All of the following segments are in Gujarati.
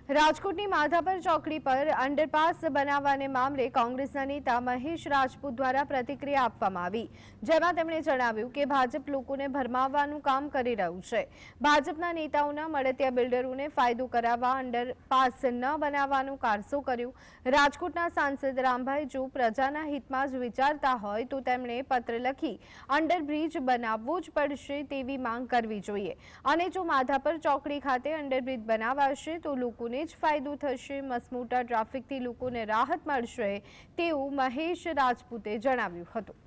રાજકોટની માધાપર ચોકડી પર અંડરપાસ બનાવવાને મામલે કોંગ્રેસના નેતા મહેશ રાજપૂત દ્વારા પ્રતિક્રિયા આપવામાં આવી, જેમાં તેમણે જણાવ્યું કે ભાજપ લોકોને ભરમાવવાનું કામ કરી રહ્યું છે। ભાજપના નેતાઓના મળતિયા બિલ્ડરોને ફાયદો કરાવવા અંડરપાસ ન બનાવવાનું કારસો કર્યું। રાજકોટના સાંસદ રામભાઈ જો પ્રજાના હિતમાં જ વિચારતા હોય તો તેમણે પત્ર લખી અંડરબ્રિજ બનાવવો જ પડશે તેવી માંગ કરવી જોઈએ, અને જો માધાપર ચોકડી ખાતે અંડરબ્રિજ બનાવાશે તો લોકોને જ ફાયદો થશે, મસમોટા ટ્રાફિકથી લોકોને રાહત મળશે તેવું મહેશ રાજપૂતે જણાવ્યું હતું।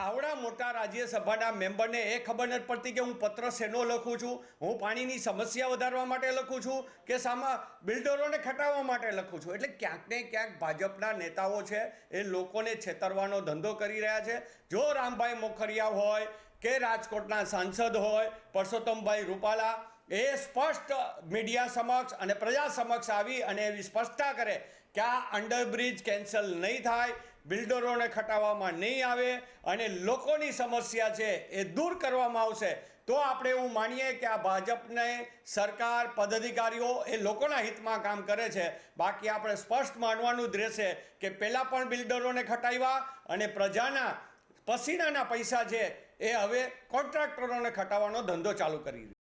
આવડા મોટા રાજ્યસભાના મેમ્બરને એ ખબર નથી પડતી કે હું પત્ર શેનો લખું છું, હું પાણીની સમસ્યા વધારવા માટે લખું છું કે સામા બિલ્ડરોને ખટાવવા માટે લખું છું। એટલે ક્યાંક ને ક્યાંક ભાજપના નેતાઓ છે એ લોકોને છેતરવાનો ધંધો કરી રહ્યા છે। જો રામભાઈ મોખરિયા હોય કે રાજકોટના સાંસદ હોય પરસોત્તમભાઈ રૂપાલા એ સ્પષ્ટ મીડિયા સમક્ષ અને પ્રજા સમક્ષ આવી અને એવી સ્પષ્ટતા કરે કે આ અંડરબ્રિજ કેન્સલ નહીં થાય, બિલ્ડરોને ખટાવવામાં નહીં આવે અને લોકોની સમસ્યા છે એ દૂર કરવામાં આવશે, તો આપણે એવું માનીએ કે આ ભાજપને સરકાર પદાધિકારીઓ એ લોકોના હિતમાં કામ કરે છે। બાકી આપણે સ્પષ્ટ માનવાનું જ રહેશે કે પહેલાં પણ બિલ્ડરોને ખટાવ્યા અને પ્રજાના પસીનાના પૈસા છે એ હવે કોન્ટ્રાક્ટરોને ખટાવવાનો ધંધો ચાલુ કરી